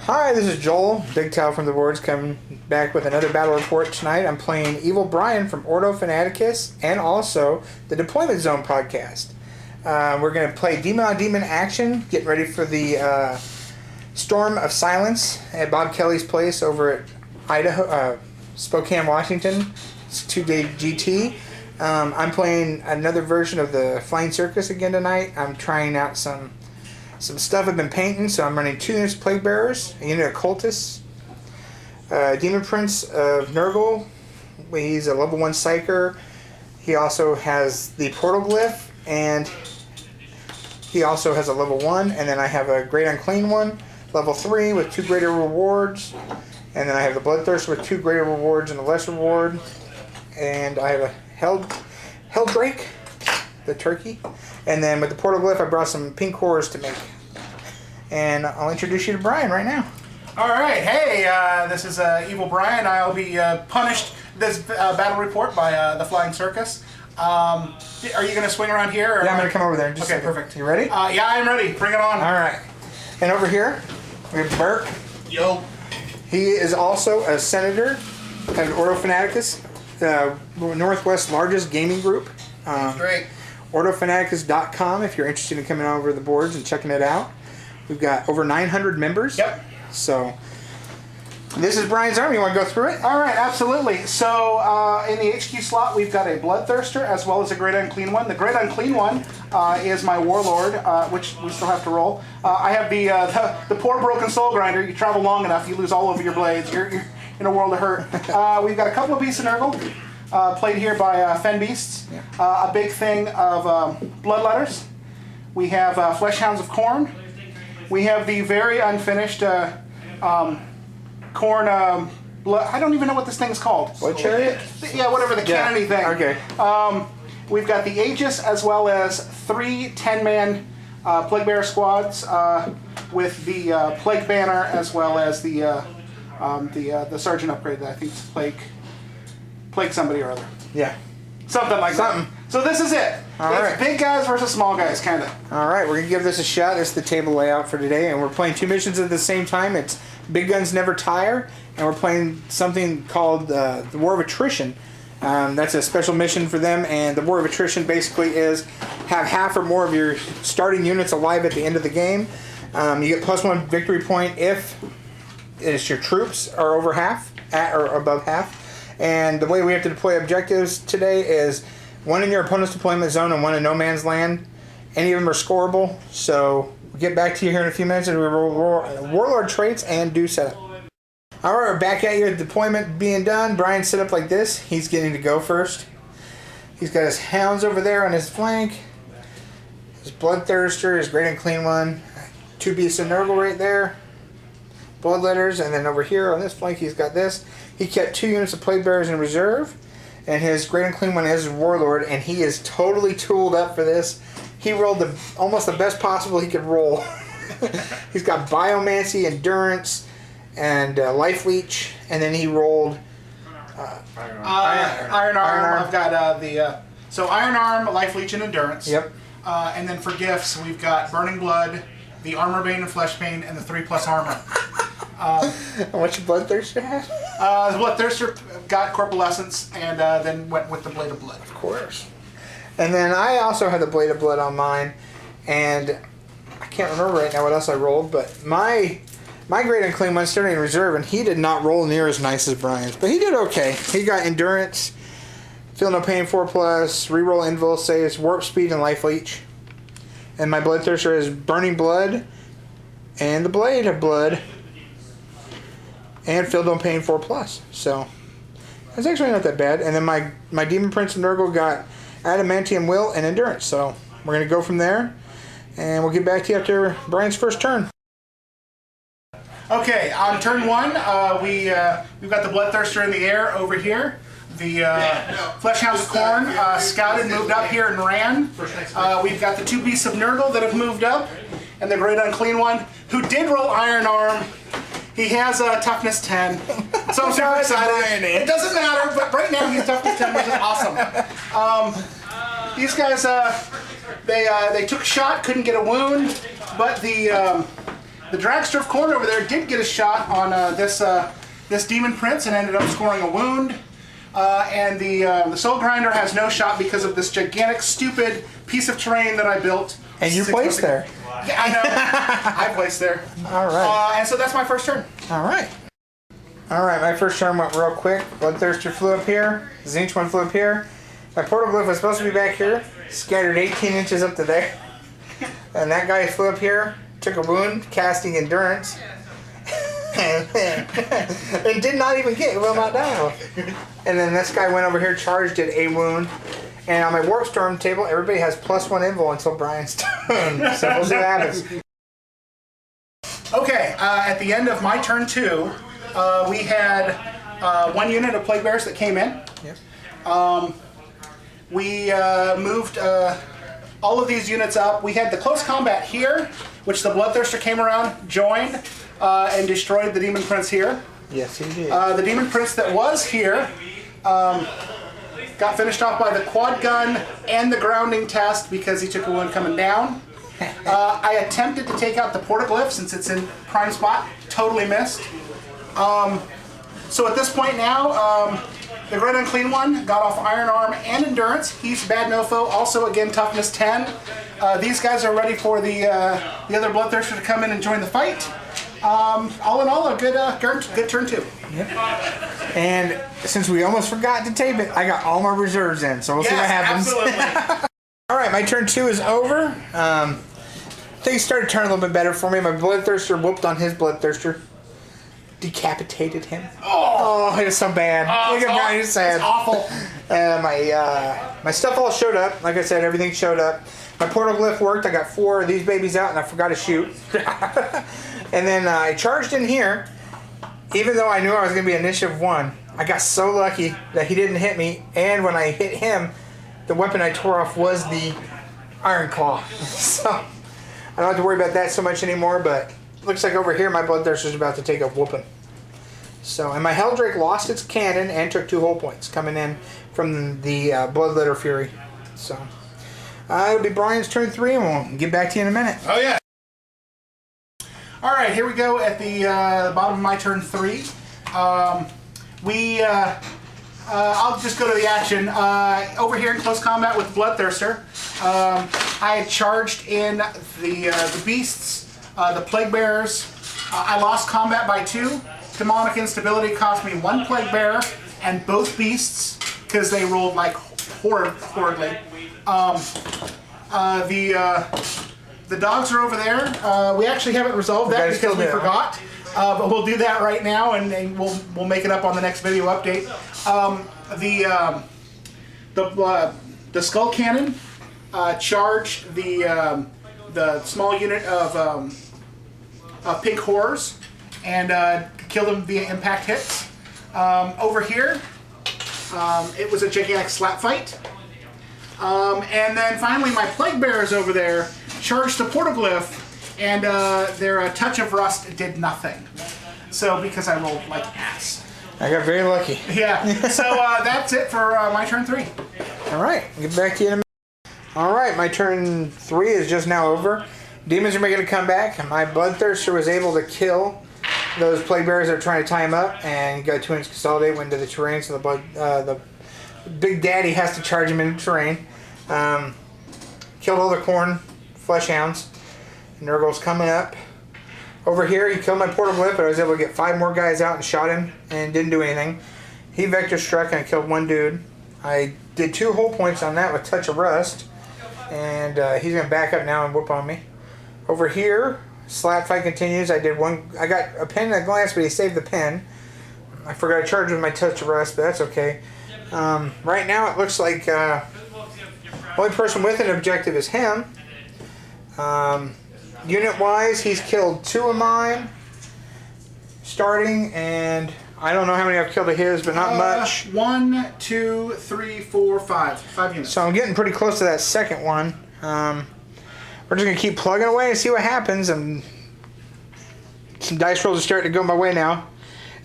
Hi, this is Joel, Big Tal from the boards, coming back with another battle report tonight. I'm playing Evil Brian from Ordo Fanaticus and also the Deployment Zone podcast. We're going to play Demon on Demon action, getting ready for the Storm of Silence at Bob Kelly's place over at Idaho, Spokane, Washington. It's 2-day GT. I'm playing another version of the Flying Circus again tonight. I'm trying out some stuff I've been painting, so I'm running 2 units of Plague Bearers, a unit of Cultists, Demon Prince of Nurgle. He's a level 1 Psyker. He also has the Portal Glyph, and he also has a level 1, and then I have a Great Unclean one, level 3 with 2 greater rewards, and then I have the Bloodthirster with 2 greater rewards and a less reward, and I have a Helldrake, the turkey, and then with the Portal Glyph I brought some pink cores to make. And I'll introduce you to Brian right now. Alright, hey, this is Evil Brian. I'll be punished this battle report by the Flying Circus. Are you going to swing around here? Or yeah, I'm going to come over there. Okay, perfect. You ready? Yeah, I'm ready. Bring it on. Alright. And over here, we have Burke. Yo. He is also a senator at Ordo Fanaticus, the Northwest's largest gaming group. Great. OrdoFanaticus.com if you're interested in coming over the boards and checking it out. We've got over 900 members. Yep. So, this is Brian's army. You want to go through it? All right, absolutely. So, in the HQ slot, we've got a Bloodthirster as well as a Great Unclean one. The Great Unclean one is my Warlord, which we still have to roll. I have the poor broken Soul Grinder. You travel long enough, you lose all over your blades. You're in a world of hurt. We've got a couple of Beasts of Nurgle, played here by Fen Beasts. Yeah. A big thing of Bloodletters. We have Fleshhounds of Khorne. We have the very unfinished Khorne. I don't even know what this thing's called. Blood Chariot? Yeah, whatever the cannony thing. Okay. We've got the Aegis as well as 3 10-man Plague Bearer squads with the Plague Banner as well as the Sergeant upgrade that I think is Plague somebody or other. Yeah. Something like that. So this is it. It's big guys versus small guys, kind of. All right, we're going to give this a shot. This is the table layout for today, and we're playing 2 missions at the same time. It's Big Guns Never Tire, and we're playing something called the War of Attrition. That's a special mission for them, and the War of Attrition basically is have half or more of your starting units alive at the end of the game. You get +1 victory point if your troops are over half, at or above half. And the way we have to deploy objectives today is 1 in your opponent's deployment zone and 1 in no man's land. Any of them are scoreable. So we'll get back to you here in a few minutes and we roll Warlord traits and do setup. Alright, we're back at your deployment being done. Brian's set up like this. He's getting to go first. He's got his hounds over there on his flank. His Bloodthirster, his Great Unclean one. 2 Beasts of Nurgle right there. Bloodletters, and then over here on this flank he's got this. He kept 2 units of Plague Bearers in reserve, and his Great Unclean one is his Warlord, and he is totally tooled up for this. He rolled almost the best possible he could roll. He's got Biomancy, Endurance, and Life Leech, and then he rolled Iron Arm. I've got so Iron Arm, Life Leech, and Endurance. Yep. And then for gifts, we've got Burning Blood, the Armor Bane and Flesh Bane, and the 3+ armor. And what's your Bloodthirster have? The Bloodthirster got Corpulescence and then went with the Blade of Blood. Of course. And then I also had the Blade of Blood on mine, and I can't remember right now what else I rolled, but my Great Unclean one's starting in reserve, and he did not roll near as nice as Brian's, but he did okay. He got Endurance, Feel No Pain 4+, Reroll Invul Saves, Warp Speed, and Life Leech. And my Bloodthirster is Burning Blood, and the Blade of Blood, and Feel No Pain 4+. So, that's actually not that bad. And then my Demon Prince of Nurgle got Adamantium Will and Endurance. So, we're going to go from there, and we'll get back to you after Brian's first turn. Okay, on turn 1, we've got the Bloodthirster in the air over here. The Fleshhounds of Khorne scouted, moved up here and ran. We've got the 2 Beasts of Nurgle that have moved up, and the Great Unclean one, who did roll Iron Arm. He has a toughness 10, so I'm super excited. It doesn't matter, but right now he's toughness 10, which is awesome. These guys, they took a shot, couldn't get a wound, but the The Dragster of Khorne over there did get a shot on this Demon Prince and ended up scoring a wound. And the Soul Grinder has no shot because of this gigantic, stupid piece of terrain that I built. And you placed there. Yeah, I know. I placed there. All right. And so that's my first turn. All right. All right, my first turn went real quick. Bloodthirster flew up here. Zinch one flew up here. My portal glyph was supposed to be back here. Scattered 18 inches up to there. And that guy flew up here, took a wound, casting endurance. And did not even get, will not die. And then this guy went over here, charged, did a wound. And on my Warp Storm table, everybody has +1 invul until Brian's turn. So we'll see what happens. Okay, at the end of my turn 2, we had 1 unit of Plague Bears that came in. Yep. We moved all of these units up. We had the close combat here, which the Bloodthirster came around, joined, and destroyed the Demon Prince here. Yes, he did. The Demon Prince that was here got finished off by the quad gun and the grounding test because he took a wound coming down. I attempted to take out the Portaglyph since it's in prime spot. Totally missed. So at this point now, the Great Unclean One got off Iron Arm and Endurance. He's bad nofo. Also, again, toughness 10. These guys are ready for the other Bloodthirster to come in and join the fight. All in all, a good turn 2. Yep. And since we almost forgot to tape it, I got all my reserves in, so we'll see what happens. Absolutely. All right, my turn 2 is over. Things started turning a little bit better for me. My Bloodthirster whooped on his Bloodthirster. Decapitated him. Oh, it was so bad. Look at Brian, he's sad. It's awful. My stuff all showed up. Like I said, everything showed up. My portal glyph worked. I got 4 of these babies out, and I forgot to shoot. And then I charged in here. Even though I knew I was going to be initiative 1, I got so lucky that he didn't hit me. And when I hit him, the weapon I tore off was the Iron Claw. So I don't have to worry about that so much anymore. But looks like over here my Bloodthirster's about to take a whooping. So, and my Helldrake lost its cannon and took 2 hull points coming in from the Bloodletter Fury. So, it'll be Brian's turn 3, and we'll get back to you in a minute. Oh, yeah. All right, here we go at the bottom of my turn 3. I'll just go to the action. Over here in close combat with Bloodthirster, I had charged in the beasts, the Plague Bearers. I lost combat by 2. Demonic instability cost me 1 Plague Bearer and both beasts because they rolled like horribly. The dogs are over there. We actually haven't resolved that because we forgot. But we'll do that right now, and we'll make it up on the next video update. The Skull Cannon charged the small unit of Pink Horrors and killed them via impact hits. Over here, it was a gigantic slap fight. And then finally, my Plague Bearers over there charged the Portaglyph, and their Touch of Rust did nothing. So, because I rolled like ass. I got very lucky. Yeah. So, that's it for my turn 3. All right. Get back to you in a minute. All right. My turn 3 is just now over. Demons are making a comeback. My Bloodthirster was able to kill those Plague Bearers that are trying to tie him up, and got 2 inches consolidate, went into the terrain, so the Big Daddy has to charge him into terrain. Killed all the Khorne Flesh Hounds. Nurgle's coming up. Over here, he killed my Portal Glyph, but I was able to get 5 more guys out and shot him, and didn't do anything. He Vector Struck, and I killed 1 dude. I did 2 hull points on that with Touch of Rust, and he's going to back up now and whoop on me. Over here, slap fight continues. I got a pen and a glance, but he saved the pen. I forgot to charge with my Touch of Rust, but that's okay. Right now, it looks like the only person with an objective is him. Unit-wise, he's killed 2 of mine, starting, and I don't know how many I've killed of his, but not much. 1, 2, 3, 4, 5. 5 units. So I'm getting pretty close to that second one. We're just going to keep plugging away and see what happens, and some dice rolls are starting to go my way now,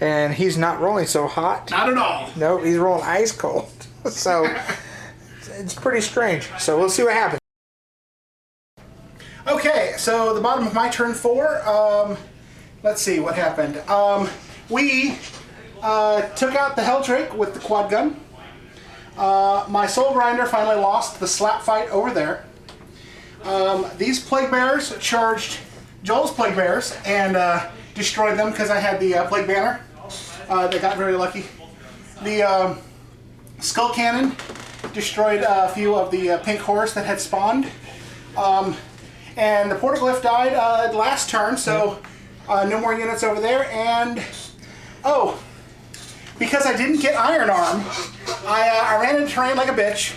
and he's not rolling so hot. Not at all. No, he's rolling ice cold. So it's pretty strange. So we'll see what happens. Okay, so the bottom of my turn 4. Let's see what happened. We took out the Helldrake with the quad gun. My Soul Grinder finally lost the slap fight over there. These Plague Bearers charged Joel's Plague Bearers and destroyed them because I had the Plague Banner. They got very lucky. The Skull Cannon destroyed a few of the pink horse that had spawned. And the Portaglyph died last turn, so no more units over there. And, oh, because I didn't get Iron Arm, I ran into terrain like a bitch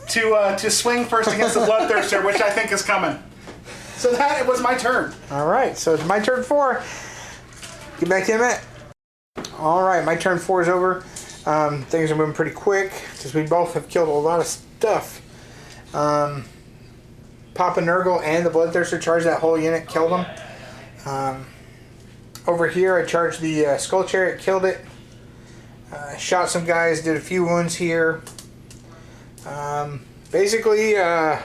to swing first against the Bloodthirster, which I think is coming. So that was my turn. All right, so it's my turn 4. Get back to him, Matt. All right, my turn 4 is over. Things are moving pretty quick because we both have killed a lot of stuff. Papa Nurgle and the Bloodthirster charged that whole unit, killed them. Over here, I charged the Skull Chariot, killed it. Shot some guys, did a few wounds here. Basically, we're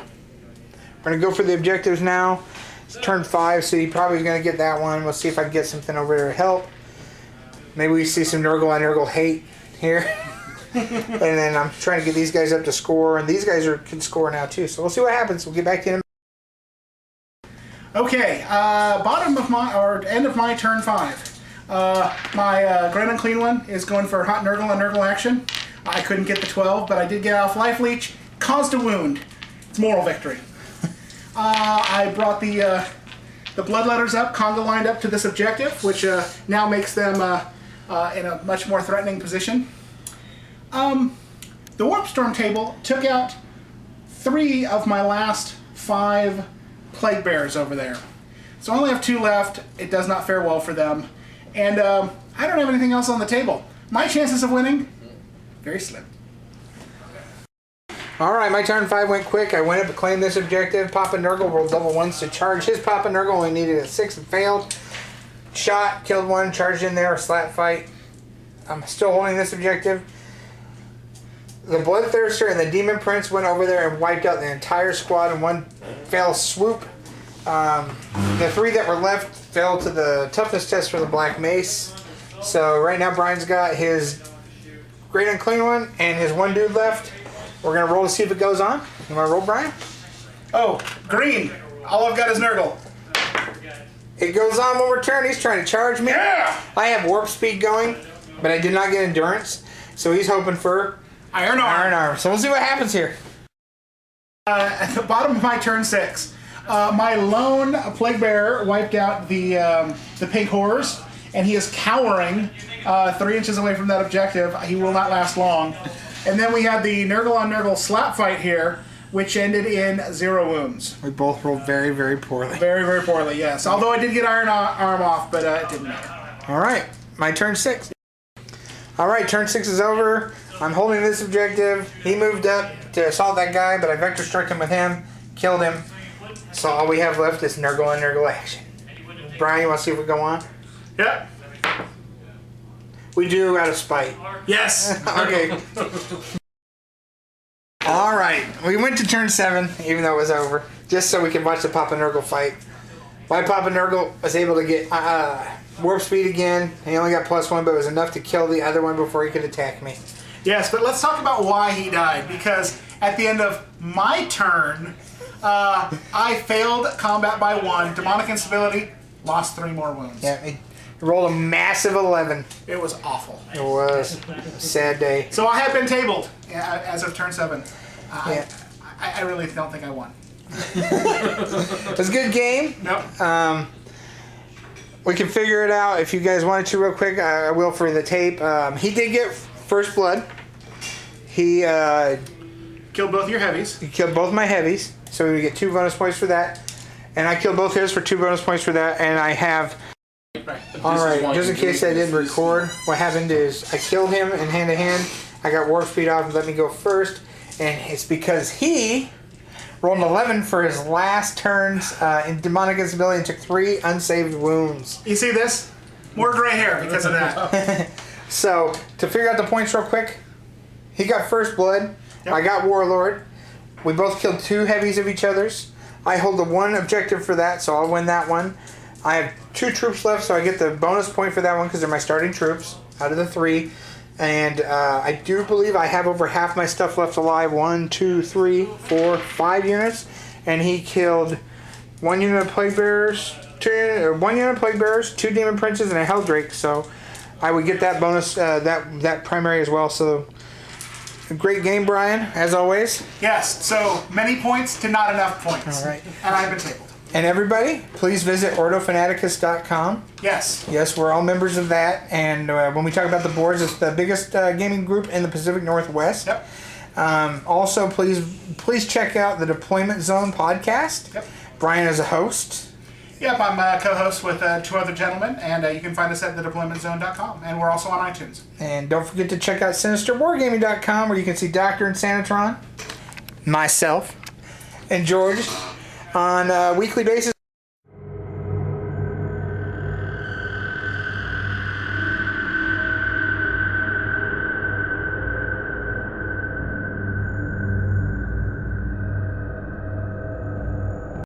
going to go for the objectives now. It's turn 5, so he probably is going to get that one. We'll see if I can get something over there to help. Maybe we see some Nurgle on Nurgle hate here. And then I'm trying to get these guys up to score, and these guys can score now too. So we'll see what happens. We'll get back to him. Okay, bottom of my, or end of my turn 5. My Grand Unclean One is going for Hot Nurgle and Nurgle action. I couldn't get the 12, but I did get off Life Leech. Caused a wound. It's moral victory. I brought the Bloodletters up, conga lined up to this objective, which now makes them in a much more threatening position. The Warp Storm table took out 3 of my last 5 Plague Bears over there. So I only have 2 left. It does not fare well for them. And I don't have anything else on the table. My chances of winning, very slim. Alright, my turn 5 went quick. I went up and claimed this objective. Papa Nurgle rolled level 1s to charge. His Papa Nurgle only needed a 6 and failed. Shot, killed one, charged in there, slap fight. I'm still holding this objective. The Bloodthirster and the Demon Prince went over there and wiped out the entire squad in one fell swoop. The 3 that were left fell to the toughness test for the Black Mace. So right now Brian's got his Great Unclean One and his 1 dude left. We're going to roll to see if it goes on. You want to roll, Brian? Oh, green. All I've got is Nurgle. It goes on one more turn. He's trying to charge me. Yeah! I have warp speed going, but I did not get endurance. So he's hoping for Iron Arm. Iron Arm. So we'll see what happens here. At the bottom of my turn 6, my lone Plague Bearer wiped out the pink horrors, and he is cowering 3 inches away from that objective. He will not last long. And then we had the Nurgle on Nurgle slap fight here, which ended in 0 wounds. We both rolled very, very poorly. Very, very poorly, yes. Although I did get Iron Arm off, but it didn't matter. All right, my turn 6. All right, turn 6 is over. I'm holding this objective. He moved up to assault that guy, but I vector struck him with him, killed him. So all we have left is Nurgle and Nurgle action. Brian, you want to see if we go on? Yep. We do out of spite. Yes. Okay. All right, we went to turn 7, even though it was over, just so we can watch the Papa Nurgle fight. My Papa Nurgle was able to get warp speed again. He only got +1, but it was enough to kill the other one before he could attack me. Yes, but let's talk about why he died, because at the end of my turn, I failed combat by 1, demonic instability, lost 3 more wounds. Yeah, he rolled a massive 11. It was awful. It was a sad day. So I have been tabled as of turn 7. Yeah. I really don't think I won. It was a good game. Nope. We can figure it out if you guys wanted to real quick. I will for the tape. He did get first blood. He Killed both your heavies. killed both my heavies, so we get 2 bonus points for that. And I killed both his for 2 bonus points for that. And I have... Right. Alright, just in case I didn't record, what happened is I killed him in hand-to-hand. I got warp speed off and let me go first. And it's because he rolled an 11 for his last turns in demonic instability and took 3 unsaved wounds. You see this? More gray hair because of that. So, to figure out the points real quick, he got first blood. Yep. I got warlord. We both killed 2 heavies of each other's. I hold the one objective for that, so I'll win that one. I have 2 troops left, so I get the bonus point for that one because they're my starting troops out of the 3. And I do believe I have over half my stuff left alive. 1, 2, 3, 4, 5 units. And he killed 1 unit of Plague Bearers, 1 unit of Plague Bearers, 2 Demon Princes, and a Helldrake. So I would get that bonus, that primary as well. So a great game, Brian, as always. Yes, so many points to not enough points. All right. And I've been tabled. And everybody, please visit ordofanaticus.com. Yes. Yes, we're all members of that. And when we talk about the boards, it's the biggest gaming group in the Pacific Northwest. Yep. Also, please check out the Deployment Zone podcast. Yep. Brian is a host. Yep, I'm a co-host with 2 other gentlemen, and you can find us at thedeploymentzone.com. And we're also on iTunes. And don't forget to check out sinisterwargaming.com, where you can see Doctor and Sanatron, myself, and George on a weekly basis.